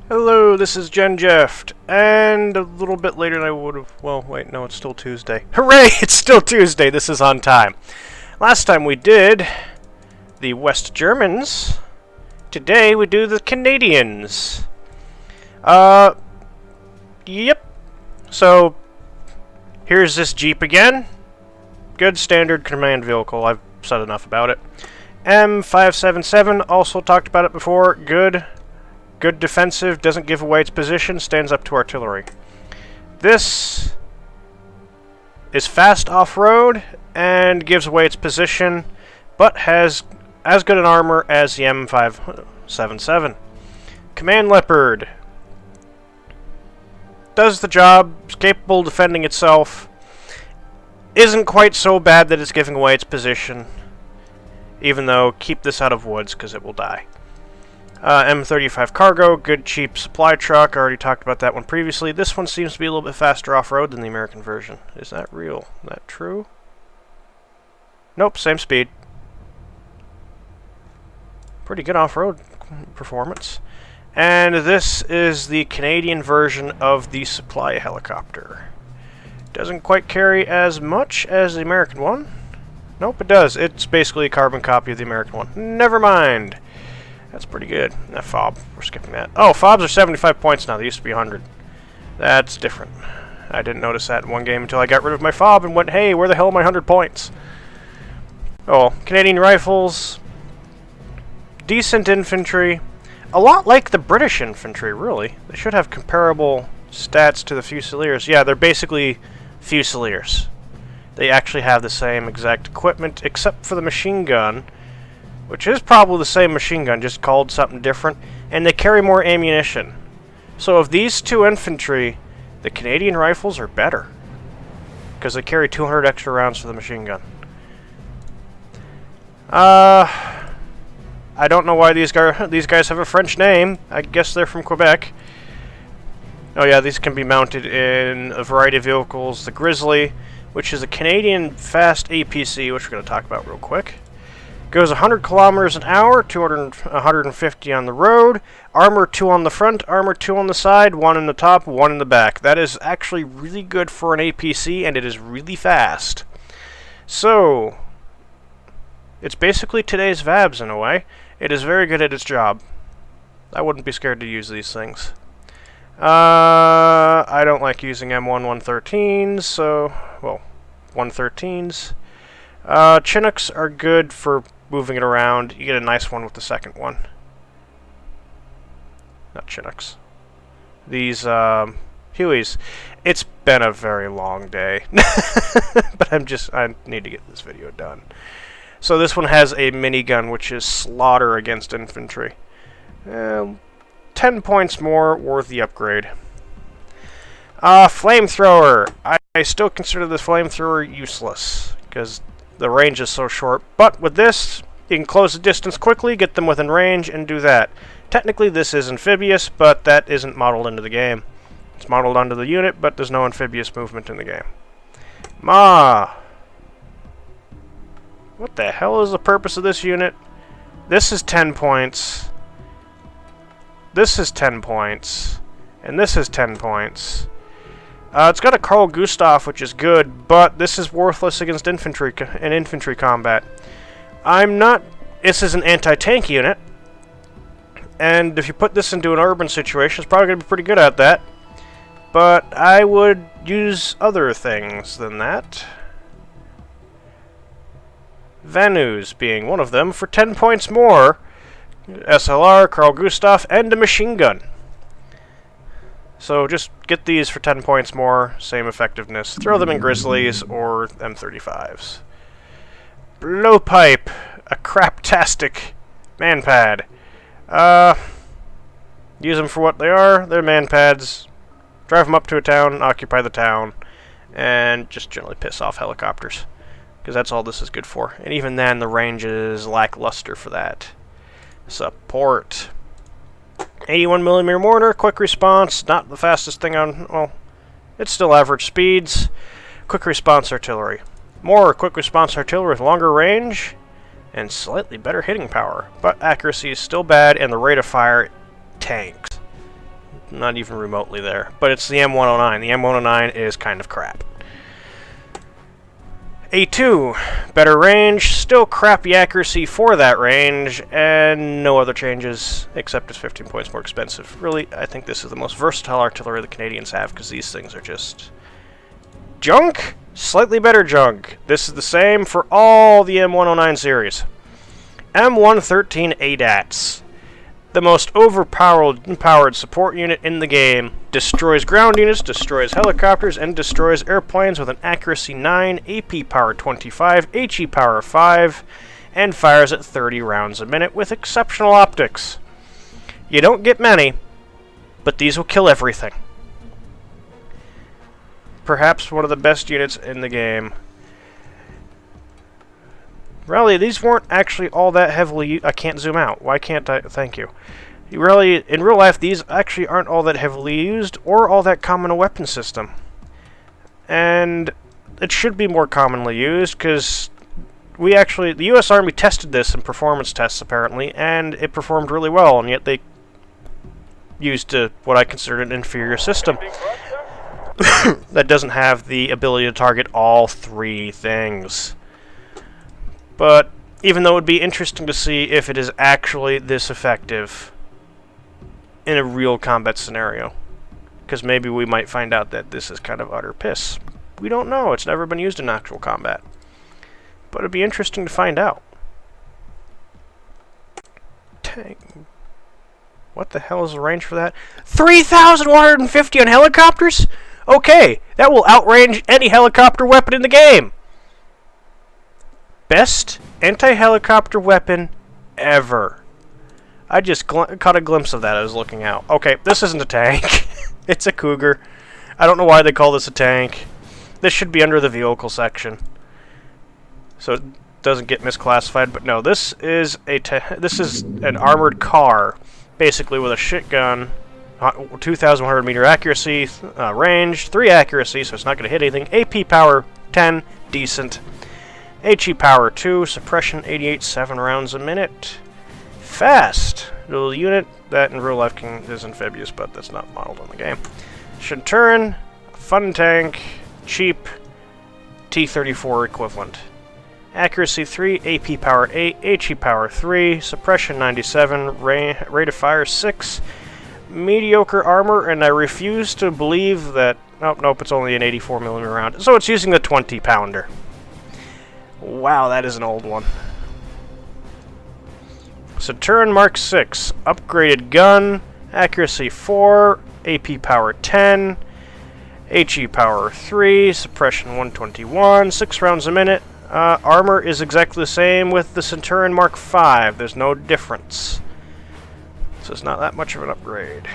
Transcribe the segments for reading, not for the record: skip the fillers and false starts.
Hello, this is Gen Jeft, and a little bit later than I would have... Well, wait, no, it's still Tuesday. Hooray! It's still Tuesday! This is on time. Last time we did the West Germans. Today we do the Canadians. Yep. So, here's this Jeep again. Good standard command vehicle. I've said enough about it. M577, also talked about it before. Good defensive, doesn't give away its position, stands up to artillery. This is fast off-road and gives away its position, but has as good an armor as the M577. Command Leopard does the job, is capable of defending itself, isn't quite so bad that it's giving away its position, even though keep this out of woods because it will die. M35 Cargo, good cheap supply truck. I already talked about that one previously. This one seems to be a little bit faster off-road than the American version. Is that real? Is that true? Nope, same speed. Pretty good off-road performance. And this is the Canadian version of the supply helicopter. Doesn't quite carry as much as the American one. Nope, it does. It's basically a carbon copy of the American one. Never mind. That's pretty good. That fob, we're skipping that. Oh, fobs are 75 points now. They used to be 100. That's different. I didn't notice that in one game until I got rid of my fob and went, hey, where the hell are my 100 points? Oh, Canadian rifles. Decent infantry. A lot like the British infantry, really. They should have comparable stats to the Fusiliers. Yeah, they're basically Fusiliers. They actually have the same exact equipment, except for the machine gun, which is probably the same machine gun, just called something different, and they carry more ammunition. So of these two infantry, the Canadian rifles are better, because they carry 200 extra rounds for the machine gun. I don't know why these guys have a French name. I guess they're from Quebec. Oh yeah, these can be mounted in a variety of vehicles. The Grizzly, which is a Canadian fast APC, which we're going to talk about real quick. Goes 100 kilometers an hour, 150 on the road. Armor 2 on the front, armor 2 on the side, 1 in the top, 1 in the back. That is actually really good for an APC, and it is really fast. So, it's basically today's VABs in a way. It is very good at its job. I wouldn't be scared to use these things. I don't like using M1 113s, so, well, 113s. Chinooks are good for moving it around. You get a nice one with the second one. Not Chinooks. These Hueys. It's been a very long day. But I need to get this video done. So this one has a minigun, which is slaughter against infantry. 10 points more, worth the upgrade. Flamethrower. I still consider the flamethrower useless, because the range is so short, but with this, you can close the distance quickly, get them within range, and do that. Technically, this is amphibious, but that isn't modeled into the game. It's modeled onto the unit, but there's no amphibious movement in the game. What the hell is the purpose of this unit? This is 10 points. This is 10 points. And this is 10 points. It's got a Carl Gustaf, which is good, but this is worthless against infantry combat. This is an anti-tank unit, and if you put this into an urban situation, it's probably going to be pretty good at that. But I would use other things than that. Venus being one of them for 10 points more. SLR, Carl Gustaf, and a machine gun. So just get these for 10 points more, same effectiveness. Throw them in Grizzlies or M35s. Blowpipe, a craptastic manpad. Use them for what they are. They're manpads. Drive them up to a town, occupy the town, and just generally piss off helicopters, because that's all this is good for. And even then, the range is lackluster for that. Support. 81mm mortar, quick response, not the fastest thing on, well, it's still average speeds. Quick response artillery. More quick response artillery with longer range and slightly better hitting power, but accuracy is still bad and the rate of fire tanks. not even remotely there. But it's the M109. The M109 is kind of crap. A2, better range, still crappy accuracy for that range, and no other changes except it's 15 points more expensive. Really, I think this is the most versatile artillery the Canadians have, because these things are just junk, slightly better junk. This is the same for all the M109 series. M113 ADATs, the most overpowered support unit in the game. Destroys ground units, destroys helicopters, and destroys airplanes with an accuracy 9, AP power 25, HE power 5, and fires at 30 rounds a minute with exceptional optics. You don't get many, but these will kill everything. Perhaps one of the best units in the game. Really, these weren't actually all that heavily... I can't zoom out. Why can't I? Thank you. Really, in real life, these actually aren't all that heavily used or all that common a weapon system. And it should be more commonly used, because the U.S. Army tested this in performance tests, apparently, and it performed really well, and yet they used what I considered an inferior system that doesn't have the ability to target all three things. But even though it would be interesting to see if it is actually this effective in a real combat scenario, because maybe we might find out that this is kind of utter piss. We don't know. It's never been used in actual combat. But it'd be interesting to find out. Tank. What the hell is the range for that? 3,150 on helicopters? Okay, that will outrange any helicopter weapon in the game. Best anti-helicopter weapon ever. I just caught a glimpse of that. I was looking out. Okay, this isn't a tank. It's a Cougar. I don't know why they call this a tank. This should be under the vehicle section, so it doesn't get misclassified. But no, this is an armored car, basically with a shit gun, 2,100 meter accuracy, range 3 accuracy, so it's not going to hit anything. AP power 10, decent. HE power 2, suppression 88, 7 rounds a minute. Fast. Little unit that in real life is amphibious, but that's not modeled in the game. Centurion, fun tank, cheap, T-34 equivalent. Accuracy 3, AP power 8, HE power 3, suppression 97, rate of fire 6, mediocre armor, and I refuse to believe that... Oh, nope, it's only an 84mm round. So it's using the 20-pounder. Wow, that is an old one. Centurion Mark 6, upgraded gun, accuracy 4, AP power 10, HE power 3, suppression 121, 6 rounds a minute. Armor is exactly the same with the Centurion Mark 5. There's no difference. So it's not that much of an upgrade.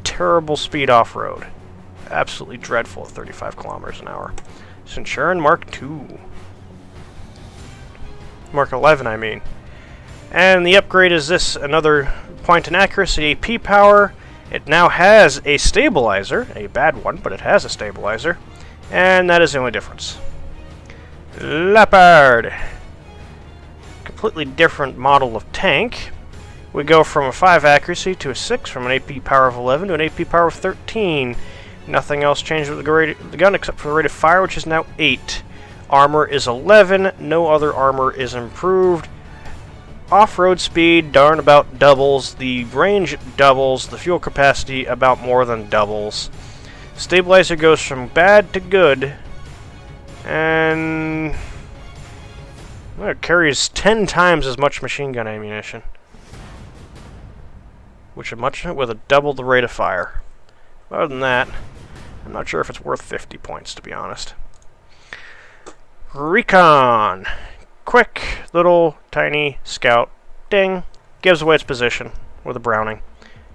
Terrible speed off-road. Absolutely dreadful at 35 kilometers an hour. Centurion Mark 2. Mark 11, I mean. And the upgrade is this, another point in accuracy, AP power. It now has a stabilizer, a bad one, but it has a stabilizer. And that is the only difference. Leopard. Completely different model of tank. We go from a 5 accuracy to a 6, from an AP power of 11 to an AP power of 13. Nothing else changed with the gun except for the rate of fire, which is now 8. Armor is 11, no other armor is improved. Off-road speed, darn about doubles. The range doubles. The fuel capacity about more than doubles. Stabilizer goes from bad to good. And... well, it carries 10 times as much machine gun ammunition. With a double the rate of fire. Other than that, I'm not sure if it's worth 50 points, to be honest. Recon. Quick, little, tiny scout. Ding. Gives away its position with a Browning.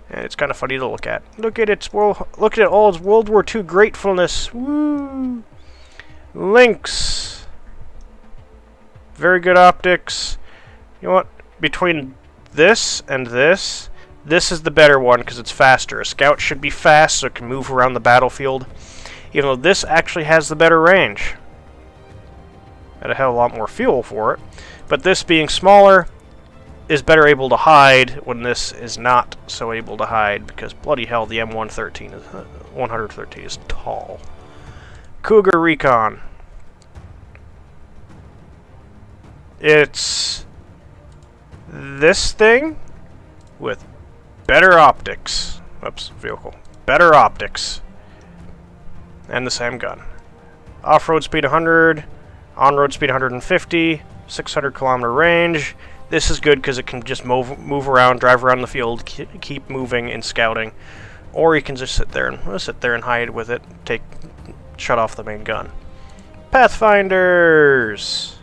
And it's kind of funny to look at. Look at all its World War II gratefulness. Woo! Lynx. Very good optics. You know what? Between this and this is the better one because it's faster. A scout should be fast so it can move around the battlefield. Even though this actually has the better range. And a hell of a lot more fuel for it. But this being smaller, is better able to hide when this is not so able to hide, because bloody hell, the M113 is tall. Cougar Recon. It's this thing with better optics. Oops, vehicle. Better optics. And the same gun. Off-road speed 100, on-road speed 150, 600 kilometer range. This is good because it can just move around, drive around the field, keep moving and scouting. Or you can just sit there and hide with it, shut off the main gun. Pathfinders!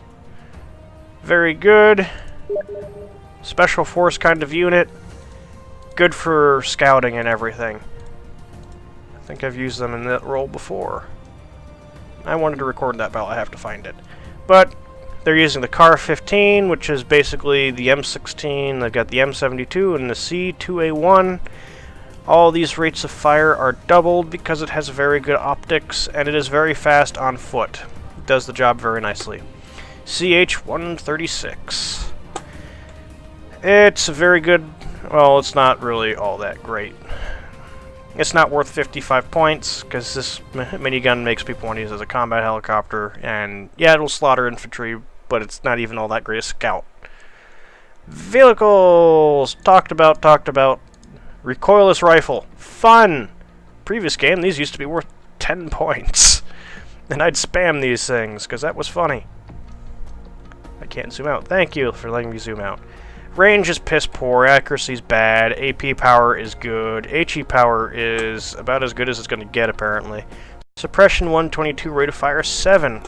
Very good. Special force kind of unit. Good for scouting and everything. I think I've used them in that role before. I wanted to record that, but I'll have to find it. But they're using the CAR 15, which is basically the M16. They've got the M72 and the C2A1. All these rates of fire are doubled because it has very good optics, and it is very fast on foot. It does the job very nicely. CH-136. It's very good. Well, it's not really all that great. It's not worth 55 points, because this minigun makes people want to use it as a combat helicopter, and yeah, it'll slaughter infantry, but it's not even all that great a scout. Vehicles! Talked about. Recoilless rifle. Fun! Previous game, these used to be worth 10 points. And I'd spam these things, because that was funny. I can't zoom out. Thank you for letting me zoom out. Range is piss poor, accuracy's bad, AP power is good, HE power is about as good as it's going to get, apparently. Suppression 122, rate of fire 7.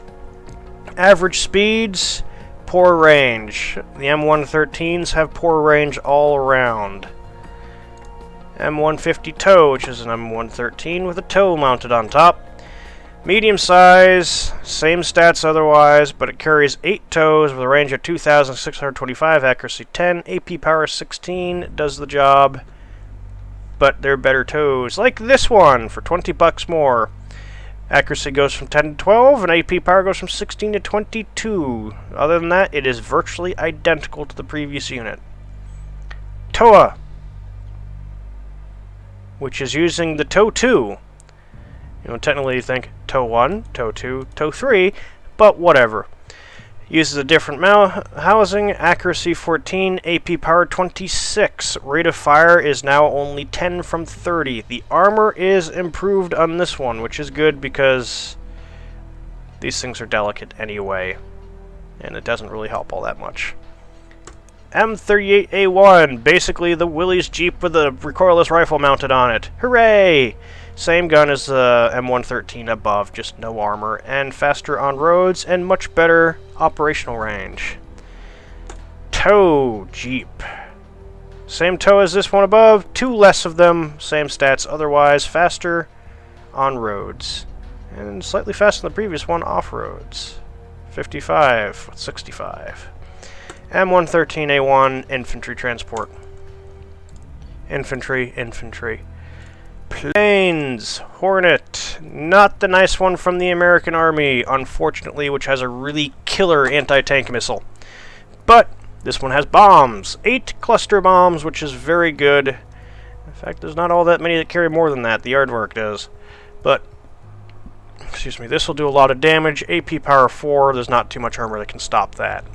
Average speeds, poor range. The M113s have poor range all around. M150 tow, which is an M113 with a tow mounted on top. Medium size, same stats otherwise, but it carries 8 tows with a range of 2,625, accuracy 10, AP power 16, does the job, but they're better tows. Like this one, for 20 bucks more. Accuracy goes from 10 to 12, and AP power goes from 16 to 22. Other than that, it is virtually identical to the previous unit. TOA, which is using the TOW 2. You know, technically you think TOW 1, TOW 2, TOW 3, but whatever. Uses a different housing, accuracy 14, AP power 26. Rate of fire is now only 10 from 30. The armor is improved on this one, which is good because these things are delicate anyway, and it doesn't really help all that much. M38A1, basically the Willys Jeep with a recoilless rifle mounted on it. Hooray! Same gun as the M113 above, just no armor, and faster on roads, and much better operational range. Tow Jeep. Same tow as this one above, 2 less of them, same stats otherwise, faster on roads. And slightly faster than the previous one off-roads. 55 with 65. M113A1, infantry transport. Infantry. Planes, Hornet, not the nice one from the American Army, unfortunately, which has a really killer anti-tank missile. But this one has bombs, 8 cluster bombs, which is very good. In fact, there's not all that many that carry more than that, the Aardvark does. But, excuse me, this will do a lot of damage, AP power 4, there's not too much armor that can stop that.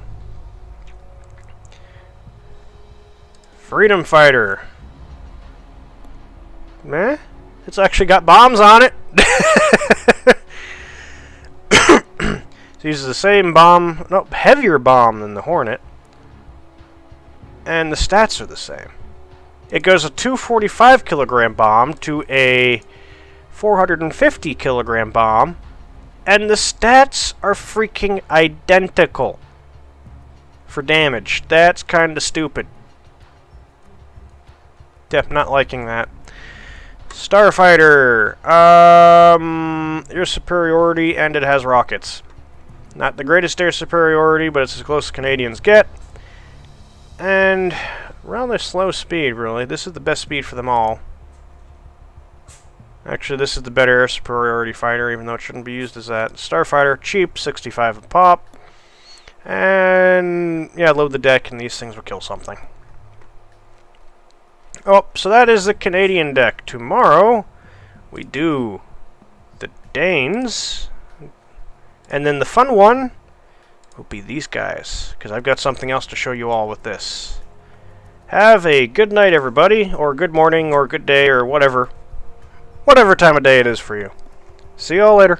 Freedom Fighter. Meh? It's actually got bombs on it. It uses the same bomb, no, heavier bomb than the Hornet. And the stats are the same. It goes a 245 kilogram bomb to a 450 kilogram bomb. And the stats are freaking identical for damage. That's kind of stupid. Yep, not liking that. Starfighter. Air superiority, and it has rockets. Not the greatest air superiority, but it's as close as Canadians get. And rather slow speed, really. This is the best speed for them all. Actually, this is the better air superiority fighter, even though it shouldn't be used as that. Starfighter, cheap, 65 a pop. And yeah, load the deck, and these things will kill something. Oh, so that is the Canadian deck. Tomorrow, we do the Danes. And then the fun one will be these guys, because I've got something else to show you all with this. Have a good night, everybody, or good morning, or good day, or whatever time of day it is for you. See you all later.